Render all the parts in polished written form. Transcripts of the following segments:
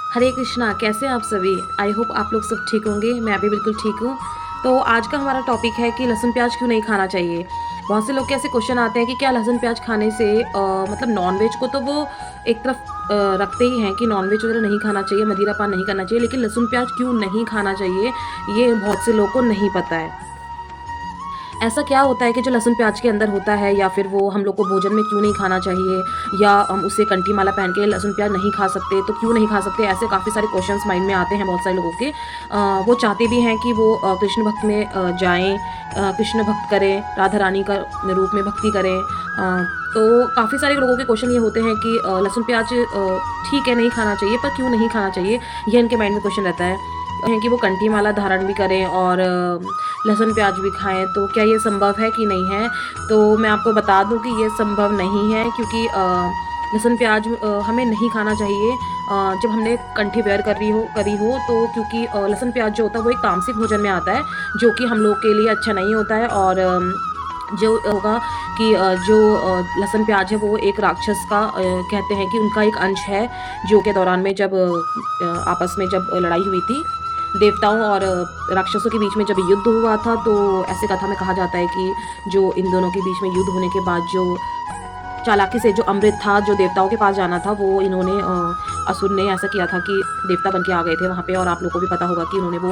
हरे कृष्णा। कैसे हैं आप सभी? आई होप आप लोग सब ठीक होंगे। मैं भी बिल्कुल ठीक हूँ। तो आज का हमारा टॉपिक है कि लहसुन प्याज क्यों नहीं खाना चाहिए। बहुत से लोग के ऐसे क्वेश्चन आते हैं कि क्या लहसुन प्याज खाने से मतलब नॉनवेज को तो वो एक तरफ रखते ही हैं कि नॉनवेज वगैरह नहीं खाना चाहिए, मदिरा पान नहीं करना चाहिए, लेकिन लहसुन प्याज क्यों नहीं खाना चाहिए ये बहुत से लोगों को नहीं पता है। ऐसा क्या होता है कि जो लहसुन प्याज के अंदर होता है, या फिर वो हम लोग को भोजन में क्यों नहीं खाना चाहिए, या हम उसे कंठी माला पहन के लहसुन प्याज नहीं खा सकते तो क्यों नहीं खा सकते। ऐसे काफ़ी सारे क्वेश्चंस माइंड में आते हैं बहुत सारे लोगों के। वो चाहते भी हैं कि वो कृष्ण भक्त में जाएं, कृष्ण भक्त करें, राधा रानी का रूप में भक्ति करें। तो काफ़ी सारे लोगों के क्वेश्चन ये होते हैं कि लहसुन प्याज ठीक है नहीं खाना चाहिए, पर क्यों नहीं खाना चाहिए, ये इनके माइंड में क्वेश्चन रहता है कि वो कंठी माला धारण भी करें और लहसुन प्याज भी खाएं, तो क्या ये संभव है कि नहीं है। तो मैं आपको बता दूं कि ये संभव नहीं है, क्योंकि लहसुन प्याज हमें नहीं खाना चाहिए जब हमने कंठी वेयर करी हो तो, क्योंकि लहसुन प्याज जो होता है वो एक तामसिक भोजन में आता है, जो कि हम लोग के लिए अच्छा नहीं होता है। और जो होगा कि जो लहसुन प्याज है वो एक राक्षस का कहते हैं कि उनका एक अंश है, जो के दौरान में जब आपस में जब लड़ाई हुई थी देवताओं और राक्षसों के बीच में, जब युद्ध हुआ था, तो ऐसे कथा में कहा जाता है कि जो इन दोनों के बीच में युद्ध होने के बाद जो चालाकी से जो अमृत था जो देवताओं के पास जाना था, वो इन्होंने असुर ने ऐसा किया था कि देवता बन के आ गए थे वहाँ पे, और आप लोगों को भी पता होगा कि उन्होंने वो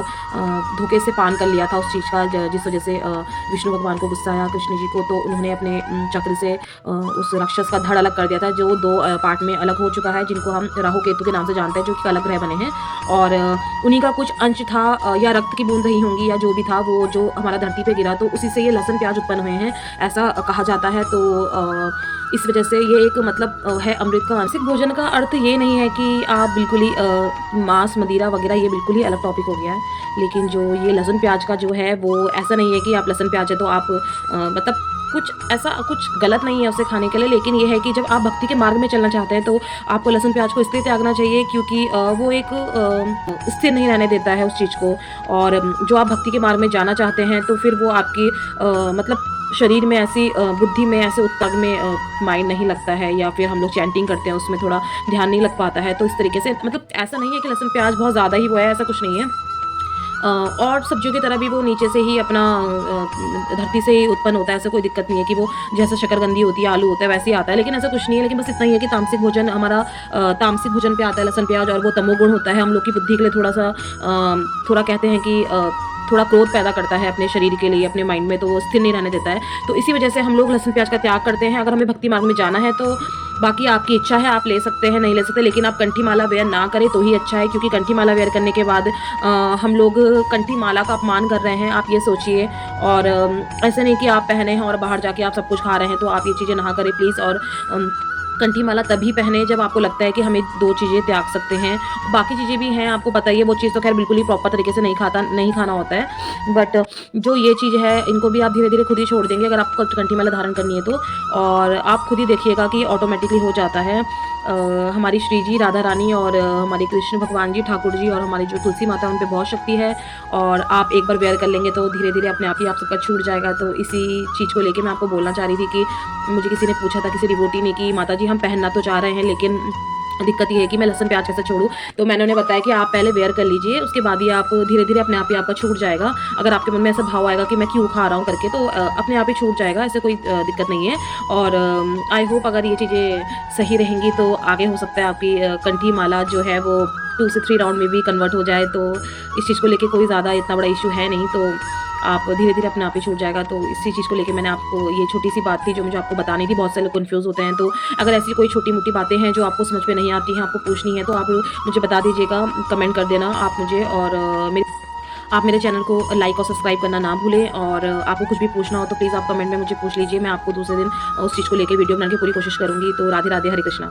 धोखे से पान कर लिया था उस चीज़ का, जिस वजह से विष्णु भगवान को गुस्सा आया कृष्ण जी को, तो उन्होंने अपने चक्र से उस राक्षस का धड़ अलग कर दिया था, जो दो पार्ट में अलग हो चुका है, जिनको हम राहु केतु के नाम से जानते हैं, जो कि अलग ग्रह बने हैं। और उन्हीं का कुछ अंश था, या रक्त की बूंद रही होंगी, या जो भी था वो जो हमारा धरती पे गिरा, तो उसी से ये लहसुन प्याज उत्पन्न हुए हैं, ऐसा कहा जाता है। तो इस वजह से ये एक मतलब है अमृत का। मानसिक भोजन का अर्थ ये नहीं है कि आप बिल्कुल ही मांस मदिरा वगैरह, ये बिल्कुल ही अलग टॉपिक हो गया है। लेकिन जो ये लहसुन प्याज का जो है वो ऐसा नहीं है कि आप लहसुन प्याज है तो आप मतलब कुछ ऐसा कुछ गलत नहीं है उसे खाने के लिए। लेकिन ये है कि जब आप भक्ति के मार्ग में चलना चाहते हैं तो आपको लहसुन प्याज को इसलिए त्यागना चाहिए क्योंकि वो एक स्थिर नहीं रहने देता है उस चीज़ को। और जो आप भक्ति के मार्ग में जाना चाहते हैं तो फिर वो आपकी मतलब शरीर में ऐसी बुद्धि में ऐसे उत्तग में माइंड नहीं लगता है, या फिर हम लोग चैंटिंग करते हैं उसमें थोड़ा ध्यान नहीं लग पाता है। तो इस तरीके से मतलब ऐसा नहीं है कि लहसुन प्याज बहुत ज़्यादा ही वो है, ऐसा कुछ नहीं है। और सब्जियों की तरह भी वो नीचे से ही अपना धरती से ही उत्पन्न होता है, ऐसा कोई दिक्कत नहीं है कि वो जैसे शकरकंदी होती है, आलू होता है, वैसे ही आता है। लेकिन ऐसा कुछ नहीं है। लेकिन बस इतना ही है कि तामसिक भोजन हमारा तामसिक भोजन पे आता है लहसुन प्याज, और वो तमोगुण होता है, हम लोग की बुद्धि के लिए थोड़ा सा थोड़ा कहते हैं कि थोड़ा क्रोध पैदा करता है अपने शरीर के लिए, अपने माइंड में, तो वो स्थिर नहीं रहने देता है। तो इसी वजह से हम लोग लहसुन प्याज का त्याग करते हैं। अगर हमें भक्ति मार्ग में जाना है तो बाकी आपकी इच्छा है, आप ले सकते हैं, नहीं ले सकते, लेकिन आप कंठी माला वेयर ना करें तो ही अच्छा है, क्योंकि कंठी माला वेयर करने के बाद हम लोग कंठी माला का अपमान कर रहे हैं, आप ये सोचिए। और ऐसे नहीं कि आप पहने हैं और बाहर जाके आप सब कुछ खा रहे हैं, तो आप ये चीज़ें ना करें प्लीज़। और कंठी माला तभी पहने जब आपको लगता है कि हमें दो चीज़ें त्याग सकते हैं। बाकी चीज़ें भी हैं, आपको पता ही है, वो चीज़ तो खैर बिल्कुल ही प्रॉपर तरीके से नहीं खाना होता है। बट जो ये चीज़ है इनको भी आप धीरे धीरे खुद ही छोड़ देंगे अगर आपको कंठी माला धारण करनी है तो। और आप खुद ही देखिएगा कि ऑटोमेटिकली हो जाता है। हमारी श्री जी राधा रानी और हमारे कृष्ण भगवान जी ठाकुर जी और हमारी जो तुलसी माता उन पर बहुत शक्ति है, और आप एक बार वेयर कर लेंगे तो धीरे धीरे अपने आप ही आप सबका छूट जाएगा। तो इसी चीज़ को लेके मैं आपको बोलना चाह रही थी कि मुझे किसी ने पूछा था, किसी डिवोटी ने, कि माता जी हम पहनना तो चाह रहे हैं लेकिन दिक्कत ये है कि मैं लहसुन प्याज कैसे छोड़ूं। तो मैंने उन्हें बताया कि आप पहले वेयर कर लीजिए, उसके बाद ही आप धीरे धीरे अपने आप ही आपका छूट जाएगा। अगर आपके मन में ऐसा भाव आएगा कि मैं क्यों खा रहा हूँ करके, तो अपने आप ही छूट जाएगा, ऐसे कोई दिक्कत नहीं है। और आई होप अगर ये चीज़ें सही रहेंगी तो आगे हो सकता है आपकी कंठी माला जो है वो 2 से 3 राउंड में भी कन्वर्ट हो जाए। तो इस चीज़ को लेके कोई ज़्यादा इतना बड़ा इशू है नहीं, तो आप धीरे धीरे अपने आप ही छूट जाएगा। तो इसी चीज़ को लेके मैंने आपको ये छोटी सी बात थी जो मुझे आपको बतानी थी। बहुत से लोग कन्फ्यूज़ होते हैं, तो अगर ऐसी कोई छोटी मोटी बातें हैं जो आपको समझ में नहीं आती हैं, आपको पूछनी है, तो आप मुझे बता दीजिएगा, कमेंट कर देना आप मुझे। और आप मेरे चैनल को लाइक और सब्सक्राइब करना ना भूलें। और आपको कुछ भी पूछना हो तो प्लीज़ आप कमेंट में मुझे पूछ लीजिए, मैं आपको दूसरे दिन उस चीज़ को लेकर वीडियो बनाने की पूरी कोशिश करूँगी। तो राधे राधे, हरे कृष्णा।